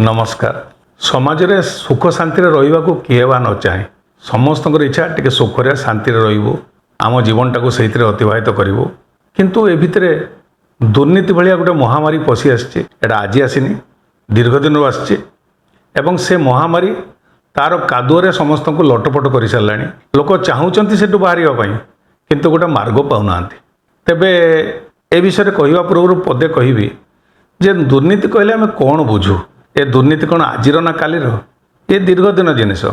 नमस्कार। समाज रे सुख शांति रहा किए बा न चाहे समस्त इच्छा टे सुखरे शांति रू आम जीवन टाक से अतिवाहित करूँ किंतु ए भितर दुर्नीति भाया गोटे महामारी पशि आसी आज आसनी दीर्घ दिन आसी से महामारी तार कादुअरे समस्त को लटपट कर सारा लोक चाहूँगी से बाहर किंतु गोटे मार्ग पाऊना तेबे ए विषय कहवा पूर्व पदे कहबी जे दुर्नीति कहले आम कौन बुझू ए दुर्नीति कौन आज ना कालीर ये दीर्घ दिन जिनिस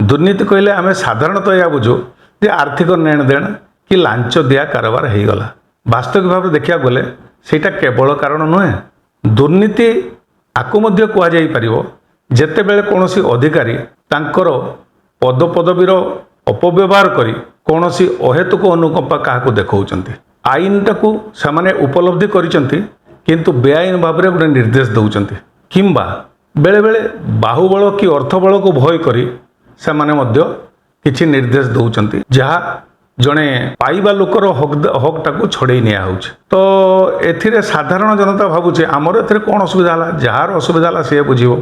दुर्नीति कहले आम साधारणतः यह बुझू जे आर्थिक लेन देन कि लांच दिया कारबार हो गला वास्तविक भाव देखा गले सेटा केवल कारण नुहे दुर्नीति आकु मध्य कह जाई परिबो जेतेबेले कौनसी अधिकारी तांकर पद पदवीर अपव्यवहार करी कौनसी अहेतुक अनुकंपा क्या देखौचंती आईन टाकू से उपलब्धि करिसंती किंतु बेआईन भाव में गोटे निर्देश दौरान किंबा बेले बेले बाहुबल कि अर्थबल को भय करी से किसी निर्देश दौरान जहाँ जड़े पाइबा लोकर हक टाकू छड़े निया तो एथिरे साधारण जनता भावुचे आमर ए कौन असुविधा है जार असुविधा है सी बुझे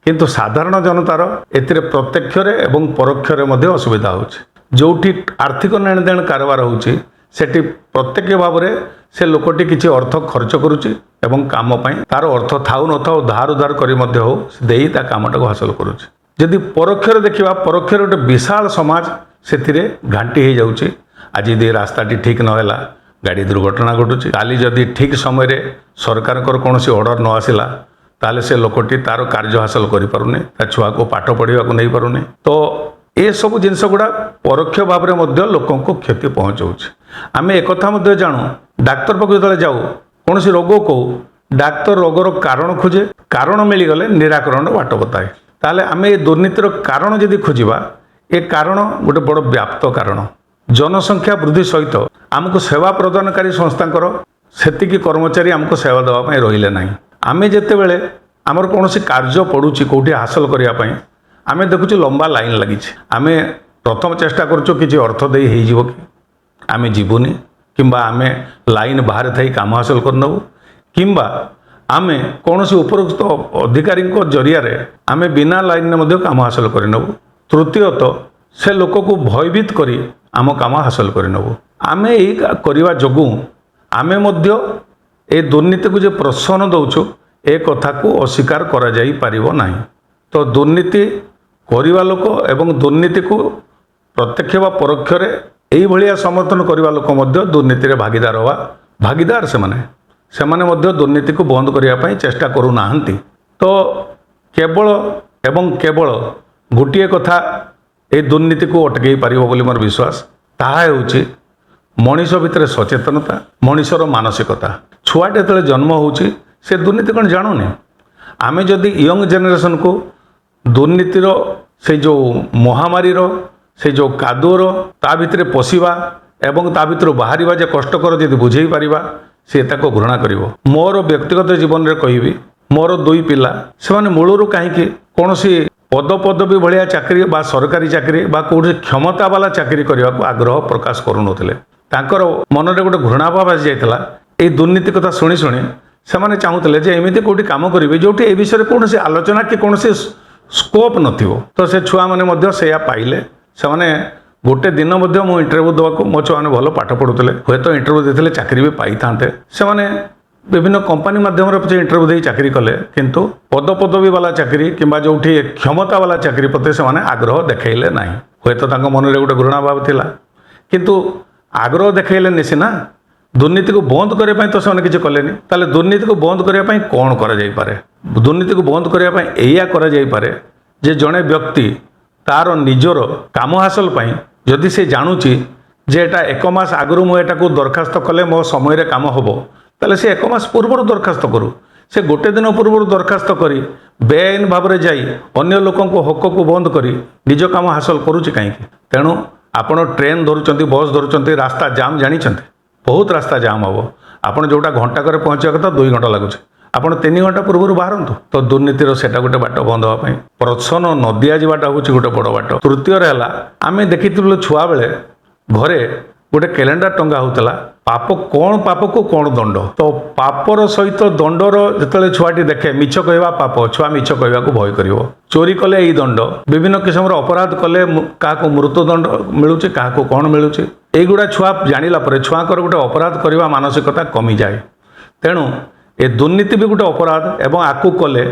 किंतु साधारण जनतार एथिरे प्रत्यक्ष एवं परोक्ष असुविधा होउछि जोठी आर्थिक लेन देन कारबार होउछि सेठी प्रत्यक्ष भाव में से लोकटी किसी अर्थ खर्च करुच्ची एवं काम तार अर्थ थाउ न थाउ धार उधार करी मध्य हो देई ता कामटा को हासिल करुच्ची जदि परोक्ष देखा परोक्ष गोटे विशाल समाज से घांटी हो जाऊँगी आज यदि रास्ताटी ठीक नहला गाड़ी दुर्घटना घटुची काली जदि ठीक समय सरकार कौन ऑर्डर न आसला ताले से लोकटी तार कार्य हासिल कर पारुनी छुआ को पाठ पढ़ा को नहीं पारुनी तो ये सब जिनस गुड़ा परोक्ष भाव में लोक को क्षति पहुँचाऊँच आम एक जानू डाक्तर पाक जो जाऊ कौन रोग को डाक्तर रोगर कारण खोजे कारण मिलगले निराकरण बाट बताए ताले आम ये दुर्नीतिर कारण जदि खोजा ये कारण गोटे बड़ व्याप्त कारण जनसंख्या वृद्धि सहित आमको सेवा प्रदानकारी संस्थाकर सेतिकी कर्मचारी आमको सेवा देवाई रहिले ना आम जिते आमर कौन कार्य पड़ुची कौटी हासिल करने आम देखुचे लंबा लाइन लगी आम प्रथम चेष्टा कि अर्थ दे हो कि आम जीवनी किंबा आम लाइन बाहर थी काम हासिल करनबू किंबा आम कौन उपरोक्त अधिकारी जरिया आम बिना लाइन में काम हासिल करनबू तृतीयत से लोक को भयभीत करी आम काम हासिल करनबू आम यही करवा जोगु आम ए दुर्नीति को जो प्रोत्साहन दौचु ए कथा को अस्वीकार करा जाई पारिबो नाही तो दुर्नीति करवा लोक एवं दुर्नीति को प्रत्यक्ष व परोक्ष यही भाया समर्थन करवा लोक दुर्नीति भागीदार हवा भागीदार से दुर्नीति को बंद करने चेष्टा करूना तो केवल एवं केवल गोटे कथा ये दुर्नीति को अटकई पार बोली मोर विश्वास ताहा हेउछि मनीष भितर सचेतनता मनीषर मानसिकता छुआटे जो जन्म होउछि से दुर्नीति कौन जानूनी आम जदि यंग जेनेरेशन को दुर्नीतिर से जो महामारी से जो कादुअर ता भितर पशिबा एवं ता भितर बाहर जे कष्टकर जदि बुझे पारिबा से ताको घृणा करिवो मोर व्यक्तिगत जीवन में कहबी मोर दुई पिला से मूलरू कहीं कौन पद पदवी भाया चाकरी बा सरकारी चाकरी बा कौन क्षमता वाला चाकरी करने को आग्रह प्रकाश करुनथिले तांकर मन में गोटे घृणाभाव आसी जाइतला ए दुर्नीति कथा शुणी शुणी से चाहूले जे एमती कौटी काम करेंगे जो ए विषय कौन आलोचना कि कौन स्कोप नथिबो तो से छुआ मैंने से पाइले से गोटे दिन मु इंटरव्यू देवाक मो छुआ मैंने भल पाठ पढ़ुते हे तो इंटरव्यू देते चाकरी भी पाई था से विभिन्न कंपानी माध्यम इंटरव्यू दे चाकरी कले किंतु पद पदवी वाला चाकरी किंबा जो क्षमता वाला चाकरी प्रति से आग्रह देखले ना हे तो मन में गोटे घृणा भाव थिला किंतु आग्रह देखले सीना दुर्नीति को बंद करने तो से किसी कले ताले दुर्नीति को बंद करने कौन करे दुर्नीति को बंद करने या करे जे जड़े व्यक्ति तार निजर काम हासिल जदि से जानूची जे एटा एक मास आगु मुझे को दरखास्त कले मो समय काम हम ताले से एक मास पूर्व दरखास्त करूँ से गोटे दिन पूर्व दरखास्त करी बेआईन भाव में जाई अन्य लोक हक को बंद करी निज काम हासिल करुच्ची कहीं तेणु आपण ट्रेन धरुंच बस धरुंच रास्ता जाम जानी बहुत रास्ता जाम हम आपड़ जोटा घंटा कर पहुँचा कथा 2 घंटा लगुच आपड़ 3 घंटा पूर्व बाहर तो दुर्नीतिर सेटा गोटे बाट बंद हाँपाई प्रोत्साहन न दि जावाटा हूँ गोटे बड़ बाट तृतीय है आम देखी छुआ बेले घरे गोटे कैलेंडर टंगा होता पाप कौन पाप को कौन दंड तो पापर सहित दंडर जो छुआटी देखे मिछ कहवा पाप छुआ मिछ कहवा को भय कर चोरी कले यही दंड विभिन्न किस्म अपराध कले क्या मृत्युदंड मिलूँ क्या कौन मिलूँ युवा छुआ जानिला छुआकर गोटे अपराध करने मानसिकता कमी जाए तेणु ए दुर्नीति भी गोटे अपराध एवं आकु कले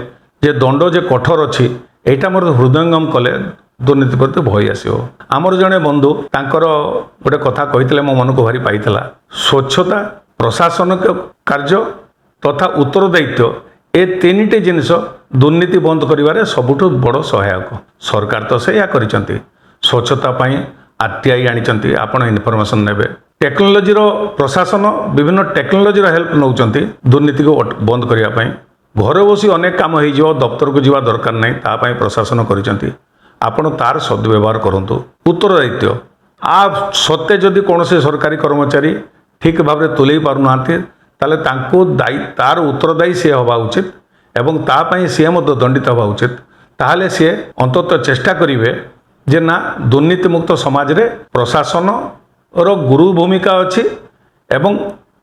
जे दंड जे कठोर अच्छी यहाँ मोर हृदयंगम कले दुर्नीति प्रति भय आसो आमर जड़े बंधु तांकर गोटे कथा कही मो मन को भारी पाई स्वच्छता प्रशासनिक कार्य तथा उत्तरदायित्व ए तीन जिनिस दुर्नीति बंद करिवारे सबुठु बड़ सहायक सरकार तो से करिसंती स्वच्छता पाई आरटीआई आनी आपण इनफॉरमेशन नेबे टेक्नोलोजी प्रशासन विभिन्न टेक्नोलोजी हेल्प नौचंती दुर्नीति को बंद करिया पाई घर बसी अनेक काम हो दफ्तर को जीवा दरकार नहीं तापाई प्रशासन करिसंती आपण तार सद्व्यवहार करंतु उत्तरदायित्व आ सत्य जदि कौन से सरकारी कर्मचारी ठीक भाव में तुले पारना ताले तांको दायी तार उत्तरदायी सी हवा उचित एवं तापाई सी दंडित हवा उचित ताहले सी अंततः चेष्टा करिवे जे ना दुर्नीति मुक्त समाज रे प्रशासन रो गुरु भूमिका अच्छी एवं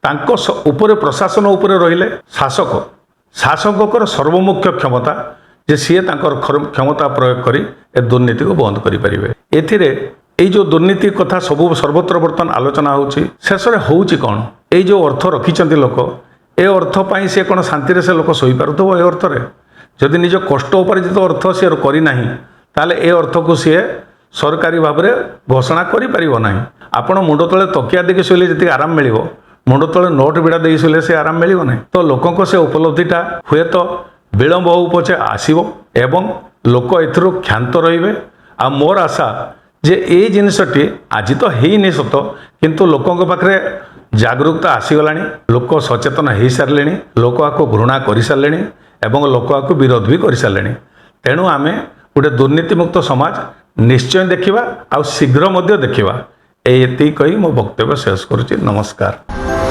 तांको उपरे प्रशासन उपरे रहिले शासक शासकर सर्वमुख्य क्षमता जे सी क्षमता प्रयोग करी ए दुर्नीति को बंद करि परिबे एथिरे এই जो दुर्नीति कथा सबू सर्वत्र बर्तमान आलोचना होची शेषरे होची कौन ये जो अर्थ रखिचंती लोक ए अर्थ पाई से कौन शांति से लोक सोई पारुथबो ए अर्थ रे जदि निज कष्ट उपार्जित अर्थ से करी नाही ताले ए अर्थ को सी सरकारी भाव में घोषणा करि परिबो नाही आपण मुंड तले तकिया देखि सोले जति आराम मिलिबो मुंड तले नोट बिड़ा देई सोले से आराम मिलिबो नाही तो लोकंको से उपलब्धिटा हुए तो विलंब हो पछे आसीबो एवं लोक एथरो क्षांत रहिबे आ मोर आशा जे ए जिनसटी आज तो है नहीं सत किंतु लोकों पाखे जागरूकता आसीगलानी लोक सचेतन हो सारे लोक आपको घृणा कर सारे एवं लोक आपको विरोध भी कर सारे तेणु आम गोटे दुर्नीति मुक्त समाज निश्चय देखा आ शीघ्र देखा ये कही मो वक्तव्य शेष करुच्ची नमस्कार।